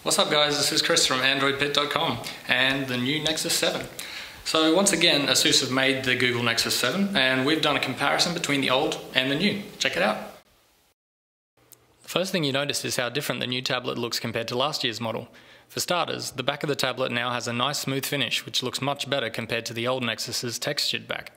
What's up guys, this is Chris from AndroidPIT.com and the new Nexus 7. So once again, ASUS have made the Google Nexus 7 and we've done a comparison between the old and the new. Check it out. The first thing you notice is how different the new tablet looks compared to last year's model. For starters, the back of the tablet now has a nice smooth finish which looks much better compared to the old Nexus's textured back.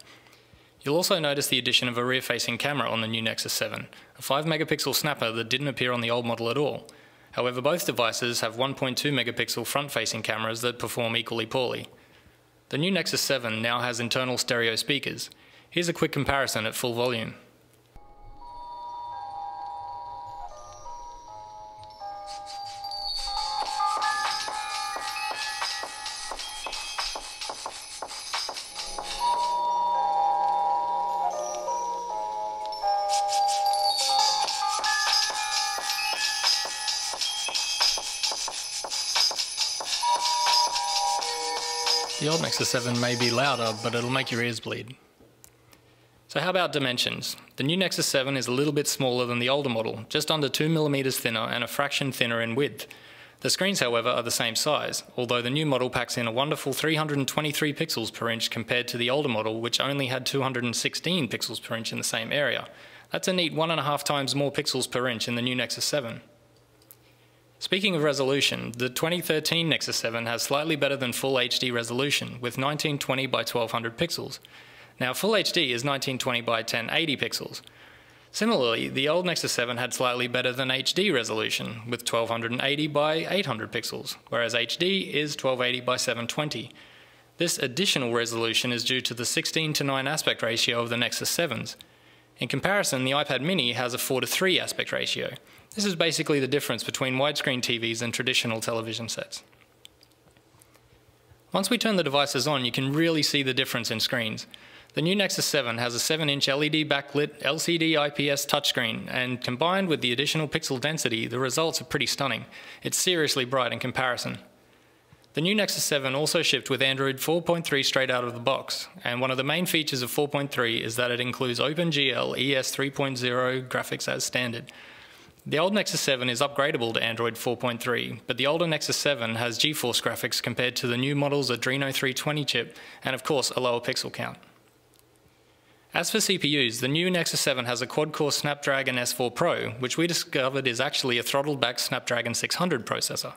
You'll also notice the addition of a rear-facing camera on the new Nexus 7, a 5-megapixel snapper that didn't appear on the old model at all. However, both devices have 1.2-megapixel front-facing cameras that perform equally poorly. The new Nexus 7 now has internal stereo speakers. Here's a quick comparison at full volume. The old Nexus 7 may be louder, but it'll make your ears bleed. So how about dimensions? The new Nexus 7 is a little bit smaller than the older model, just under 2mm thinner and a fraction thinner in width. The screens, however, are the same size, although the new model packs in a wonderful 323 pixels per inch compared to the older model, which only had 216 pixels per inch in the same area. That's a neat 1.5 times more pixels per inch in the new Nexus 7. Speaking of resolution, the 2013 Nexus 7 has slightly better than Full HD resolution, with 1920 by 1200 pixels. Now Full HD is 1920 by 1080 pixels. Similarly, the old Nexus 7 had slightly better than HD resolution, with 1280 by 800 pixels, whereas HD is 1280 by 720. This additional resolution is due to the 16:9 aspect ratio of the Nexus 7s. In comparison, the iPad mini has a 4:3 aspect ratio. This is basically the difference between widescreen TVs and traditional television sets. Once we turn the devices on, you can really see the difference in screens. The new Nexus 7 has a 7-inch LED backlit LCD IPS touchscreen, and combined with the additional pixel density, the results are pretty stunning. It's seriously bright in comparison. The new Nexus 7 also shipped with Android 4.3 straight out of the box, and one of the main features of 4.3 is that it includes OpenGL ES 3.0 graphics as standard. The old Nexus 7 is upgradable to Android 4.3, but the older Nexus 7 has GeForce graphics compared to the new model's Adreno 320 chip, and of course a lower pixel count. As for CPUs, the new Nexus 7 has a quad-core Snapdragon S4 Pro, which we discovered is actually a throttled-back Snapdragon 600 processor.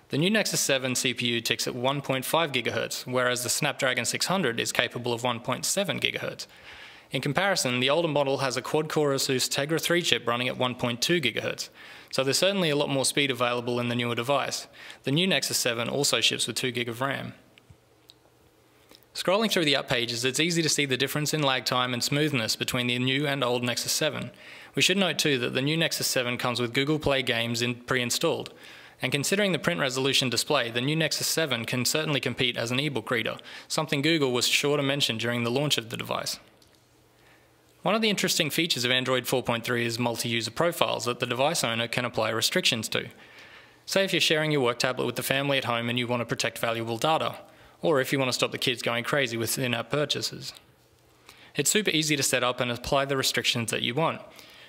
The new Nexus 7 CPU ticks at 1.5 GHz, whereas the Snapdragon 600 is capable of 1.7 GHz. In comparison, the older model has a quad-core ASUS Tegra 3 chip running at 1.2 GHz, so there's certainly a lot more speed available in the newer device. The new Nexus 7 also ships with 2 GB of RAM. Scrolling through the app pages, it's easy to see the difference in lag time and smoothness between the new and old Nexus 7. We should note too that the new Nexus 7 comes with Google Play games pre-installed. And considering the print resolution display, the new Nexus 7 can certainly compete as an ebook reader, something Google was sure to mention during the launch of the device. One of the interesting features of Android 4.3 is multi-user profiles that the device owner can apply restrictions to. Say if you're sharing your work tablet with the family at home and you want to protect valuable data, or if you want to stop the kids going crazy with in-app purchases. It's super easy to set up and apply the restrictions that you want.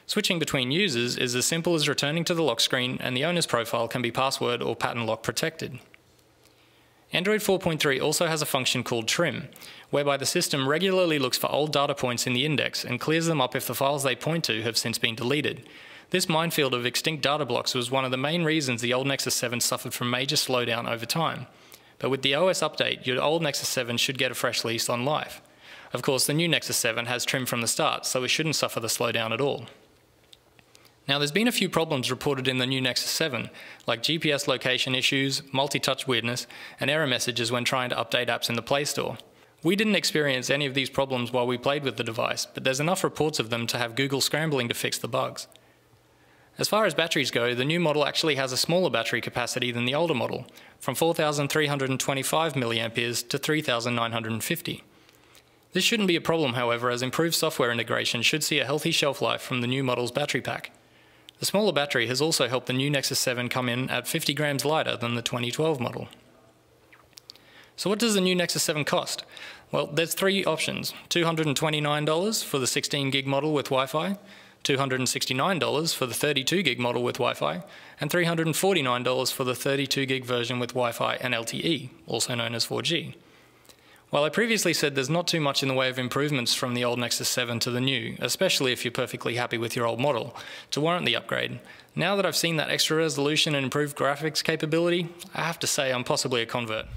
Switching between users is as simple as returning to the lock screen, and the owner's profile can be password or pattern lock protected. Android 4.3 also has a function called Trim, whereby the system regularly looks for old data points in the index and clears them up if the files they point to have since been deleted. This minefield of extinct data blocks was one of the main reasons the old Nexus 7 suffered from major slowdown over time. But with the OS update, your old Nexus 7 should get a fresh lease on life. Of course, the new Nexus 7 has Trim from the start, so it shouldn't suffer the slowdown at all. Now, there's been a few problems reported in the new Nexus 7, like GPS location issues, multi-touch weirdness, and error messages when trying to update apps in the Play Store. We didn't experience any of these problems while we played with the device, but there's enough reports of them to have Google scrambling to fix the bugs. As far as batteries go, the new model actually has a smaller battery capacity than the older model, from 4,325 mAh to 3,950. This shouldn't be a problem, however, as improved software integration should see a healthy shelf life from the new model's battery pack. The smaller battery has also helped the new Nexus 7 come in at 50 grams lighter than the 2012 model. So what does the new Nexus 7 cost? Well, there's three options: $229 for the 16 gig model with Wi-Fi, $269 for the 32 gig model with Wi-Fi, and $349 for the 32 gig version with Wi-Fi and LTE, also known as 4G. While I previously said there's not too much in the way of improvements from the old Nexus 7 to the new, especially if you're perfectly happy with your old model, to warrant the upgrade, now that I've seen that extra resolution and improved graphics capability, I have to say I'm possibly a convert.